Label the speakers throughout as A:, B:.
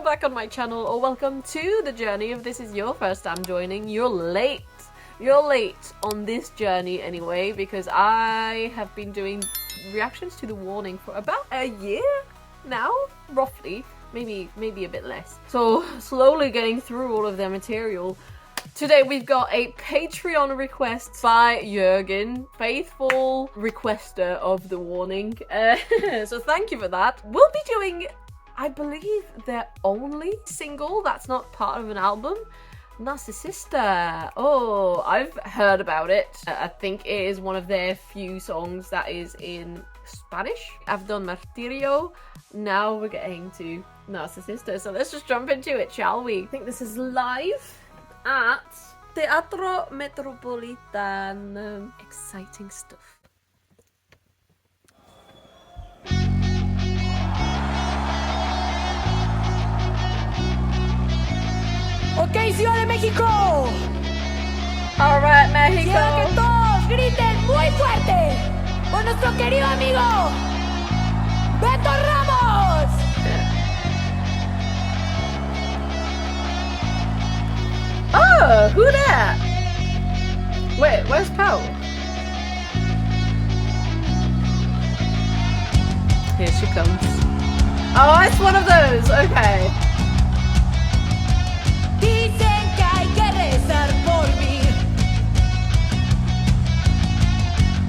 A: welcome back on my channel, or welcome to the journey. If this is your first time joining, you're late. You're late on this journey anyway, because I have been doing reactions to the warning for about a year now, roughly. Maybe a bit less. So slowly getting through all of their material. Today we've got a Patreon request by Jürgen, faithful requester of the warning. So thank you for that. We'll be doing, I believe, their only single that's not part of an album, Narcisista. Oh, I've heard about it. I think it is one of their few songs that is in Spanish. I've done Martirio. Now we're getting to Narcisista. So let's just jump into it, shall we? I think this is live at Teatro Metropolitan. Exciting stuff.
B: Ok, Ciudad de México.
A: Alright, Mexico.
B: Quiero que todos griten muy fuerte por nuestro querido amigo Beto Ramos.
A: Oh, who that? Wait, where's Pau? Here she comes. Oh, it's one of those. Okay.
B: Dicen que hay que rezar por mí.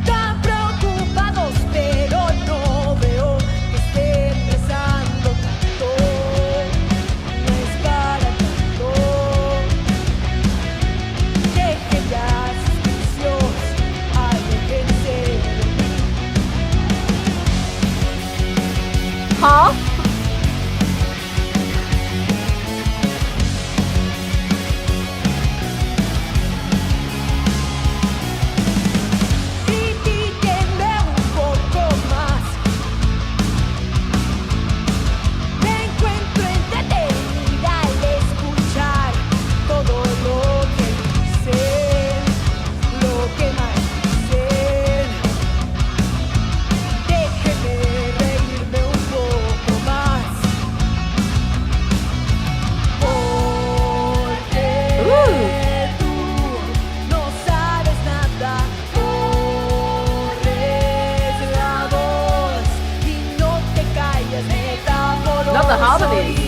B: Tan preocupados, pero no veo que estén rezando tanto. No es para tanto. Dejen ya sus vicios, aléjense de mí.
A: Huh?
B: Critíquenme un poco más. Me encuentro entretenida al escuchar todo lo que dicen, lo que más dicen. Déjenme reírme un poco más. Porque tú no sabes nada. Corres la voz y no te callas, metáforos.
A: Not the harmonies.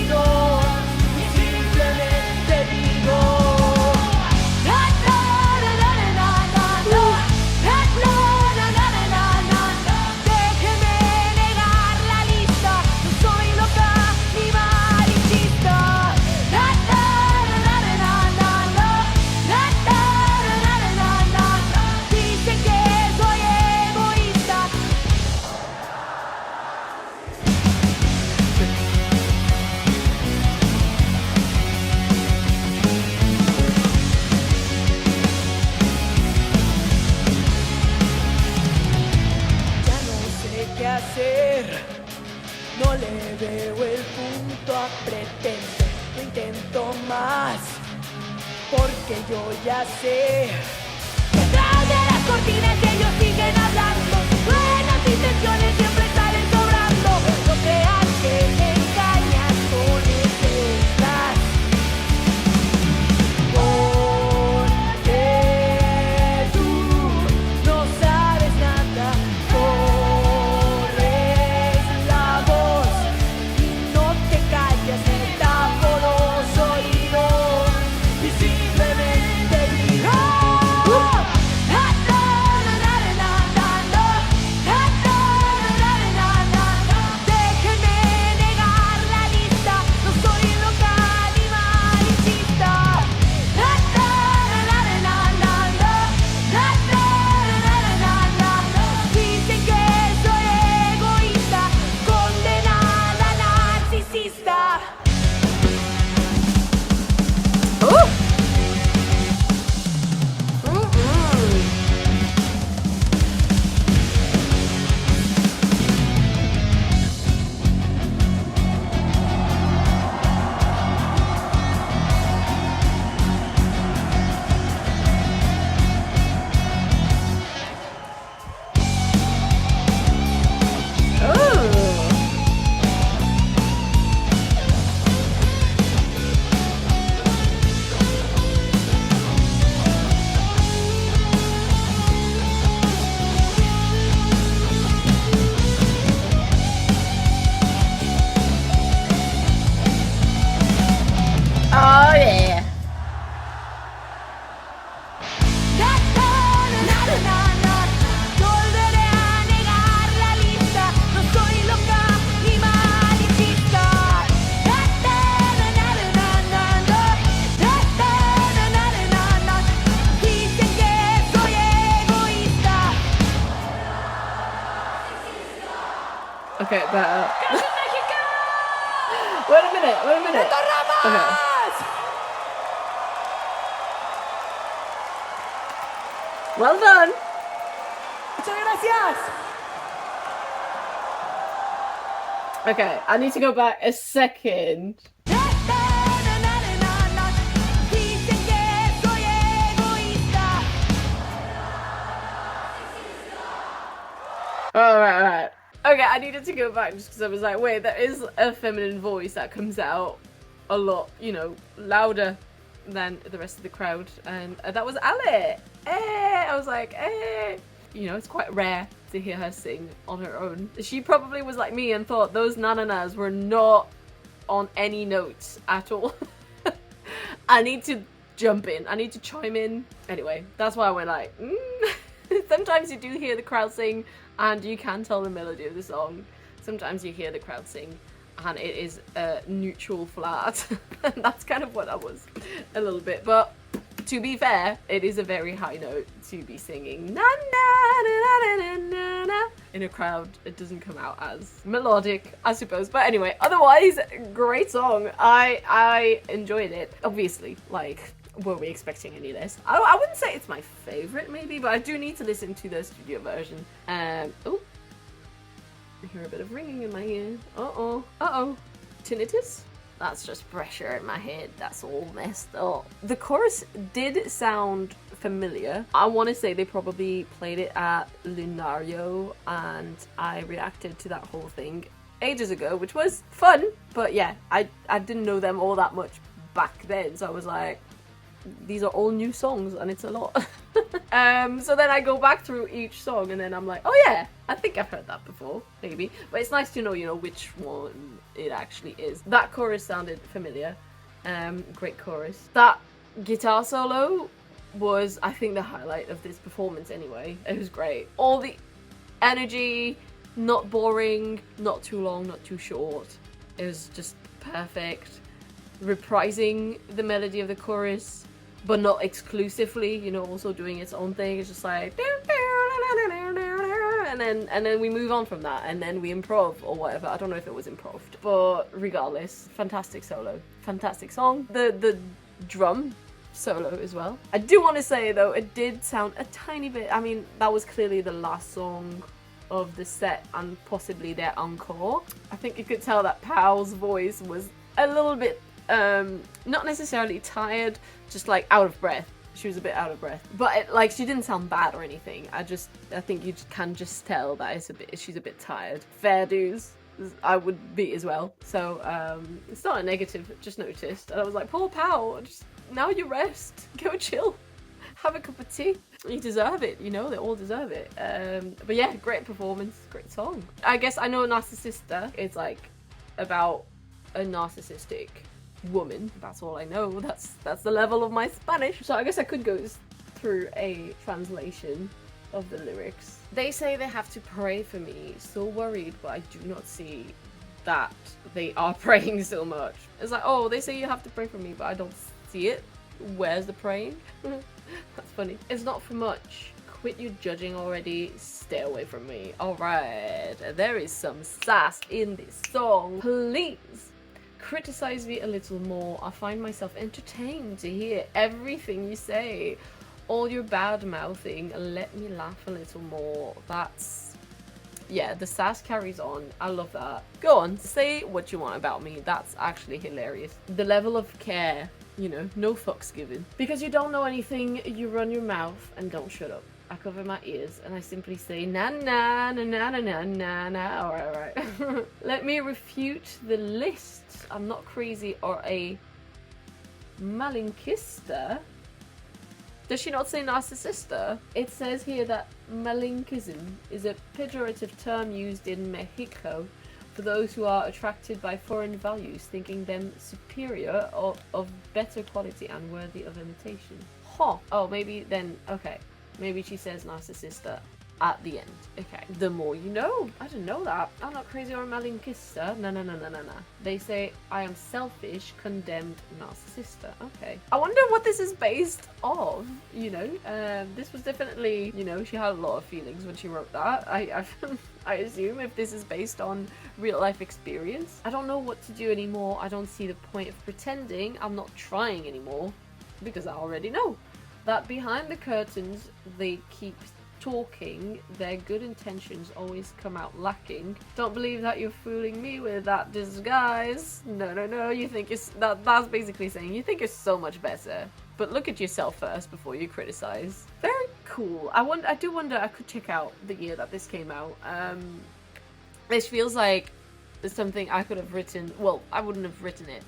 B: Y simplemente digo la la la la la la la la la la la. Déjeme negar la lista, no soy loca ni malinchista. La la la la la la la la la la la. Dicen que soy egoísta. Ya no sé qué hacer, no le veo el punto a pretender, no intento más, porque yo ya sé. Detrás de las cortinas ellos siguen hablando, buenas intenciones siempre salen sobrando. No creas que me engañas con estas. Porque tú no sabes nada, corres la voz y no te callas, metáforos oídos y simplemente digo la la la la la la la.
A: Okay, better. Wait a minute. Okay. Well done.
B: Muchas gracias.
A: Okay, I need to go back a second.
B: Dicen que soy egoísta.
A: Alright. Okay, I needed to go back just because I was like, wait, there is a feminine voice that comes out a lot, you know, louder than the rest of the crowd. And that was Ale. I was like, You know, it's quite rare to hear her sing on her own. She probably was like me and thought those na-na-nas were not on any notes at all. I need to jump in. I need to chime in. Anyway, that's why I went like, Sometimes you do hear the crowd sing and you can tell the melody of the song. Sometimes you hear the crowd sing and it is a neutral flat. And that's kind of what I was a little bit. But to be fair, it is a very high note to be singing na na na na na na na in a crowd. It doesn't come out as melodic, I suppose. But anyway, otherwise, great song. I enjoyed it. Obviously, like, were we expecting any less? I wouldn't say it's my favorite, maybe, but I do need to listen to the studio version. Oh, I hear a bit of ringing in my ear. Uh-oh. Tinnitus? That's just pressure in my head. That's all messed up. The chorus did sound familiar. I want to say they probably played it at Lunario, and I reacted to that whole thing ages ago, which was fun. But yeah, I didn't know them all that much back then, so I was like, these are all new songs and it's a lot. So then I go back through each song and then I'm like, oh yeah, I think I've heard that before, maybe. But it's nice to know, you know, which one it actually is. That chorus sounded familiar. Great chorus. That guitar solo was, I think, the highlight of this performance anyway. It was great. All the energy, not boring, not too long, not too short. It was just perfect. Reprising the melody of the chorus, but not exclusively, you know, also doing its own thing. It's just like, and then we move on from that, and then we improv or whatever. I don't know if it was improv, but regardless, fantastic solo, fantastic song. The drum solo as well. I do want to say though, it did sound a tiny bit, I mean, that was clearly the last song of the set and possibly their encore. I think you could tell that Powell's voice was a little bit not necessarily tired, just like out of breath. She was a bit out of breath, but like she didn't sound bad or anything. I think you can just tell that she's a bit tired. Fair dues, I would be as well. So it's not a negative, just noticed, and I was like, poor Powell, just now you rest, go chill, have a cup of tea. You deserve it, you know, they all deserve it. But yeah, great performance, great song. I guess I know Narcisista is like about a narcissistic woman. That's all I know. That's the level of my Spanish. So I guess I could go through a translation of the lyrics. They say they have to pray for me. So worried, but I do not see that they are praying so much. It's like, oh, they say you have to pray for me, but I don't see it. Where's the praying? That's funny. It's not for much. Quit your judging already. Stay away from me. Alright. There is some sass in this song. Please criticize me a little more. I find myself entertained to hear everything you say. All your bad mouthing, let me laugh a little more. That's, yeah, the sass carries on. I love that. Go on, say what you want about me. That's actually hilarious. The level of care, you know, no fucks given. Because you don't know anything, you run your mouth and don't shut up. I cover my ears and I simply say na na na na na na na na. Alright. Let me refute the list. I'm not crazy or a malinkista. Does she not say narcissista? It says here that malinkism is a pejorative term used in Mexico for those who are attracted by foreign values, thinking them superior or of better quality and worthy of imitation. Huh. Oh, maybe then, okay. Maybe she says narcissista at the end. Okay, the more you know. I didn't know that. I'm not crazy or a malincista. No. They say I am selfish, condemned Narcisista. Okay. I wonder what this is based off, you know? This was definitely, you know, she had a lot of feelings when she wrote that. I assume if this is based on real life experience. I don't know what to do anymore. I don't see the point of pretending. I'm not trying anymore because I already know that behind the curtains they keep talking, their good intentions always come out lacking. Don't believe that you're fooling me with that disguise. No, you think you're that's basically saying you think you're so much better, but look at yourself first before you criticize. Very cool. I do wonder, I could check out the year that this came out. This feels like something I could have written. Well, I wouldn't have written it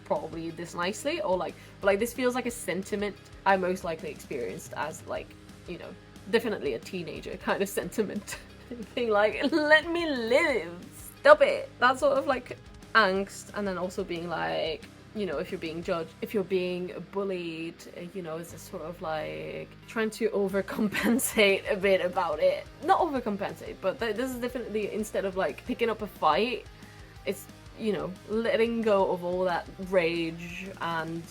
A: probably this nicely, or but like this feels like a sentiment I most likely experienced as, like, you know, definitely a teenager kind of sentiment. Being like, let me live, stop it. That sort of like angst, and then also being like, you know, if you're being judged, if you're being bullied, you know, it's a sort of like trying to overcompensate a bit about it. Not overcompensate, but this is definitely, instead of like picking up a fight, it's, you know, letting go of all that rage and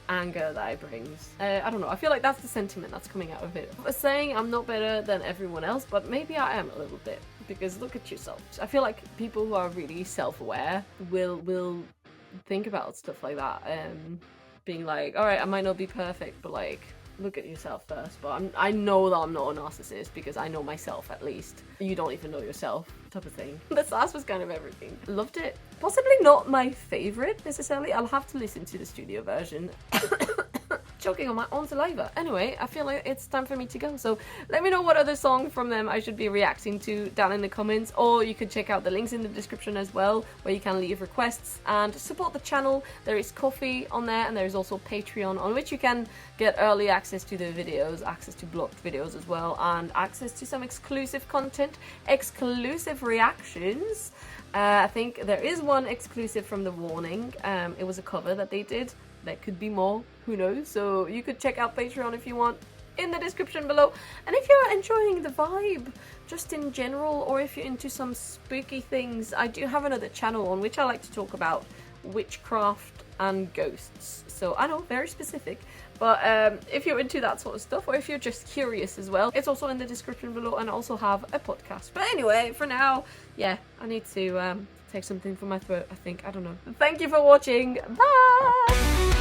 A: anger that it brings. I don't know, I feel like that's the sentiment that's coming out of it. I'm saying I'm not better than everyone else, but maybe I am a little bit, because look at yourself. I feel like people who are really self-aware will think about stuff like that, being like, alright, I might not be perfect, but like, look at yourself first. But I know that I'm not a narcissist because I know myself, at least. You don't even know yourself, type of thing. The sass was kind of everything. Loved it. Possibly not my favorite necessarily. I'll have to listen to the studio version. Choking on my own saliva. Anyway, I feel like it's time for me to go. So let me know what other song from them I should be reacting to down in the comments, or you could check out the links in the description as well, where you can leave requests and support the channel. There is Ko-fi on there, and there is also Patreon, on which you can get early access to the videos, access to blocked videos as well, and access to some exclusive content, exclusive reactions. I think there is one exclusive from The Warning. It was a cover that they did. There could be more, who knows? So you could check out Patreon if you want, in the description below. And if you're enjoying the vibe, just in general, or if you're into some spooky things, I do have another channel on which I like to talk about witchcraft and ghosts. So I know, very specific, but if you're into that sort of stuff, or if you're just curious as well, it's also in the description below, and I also have a podcast. But anyway, for now, yeah, I need to take something from my throat, I think. I don't know. Thank you for watching. Bye!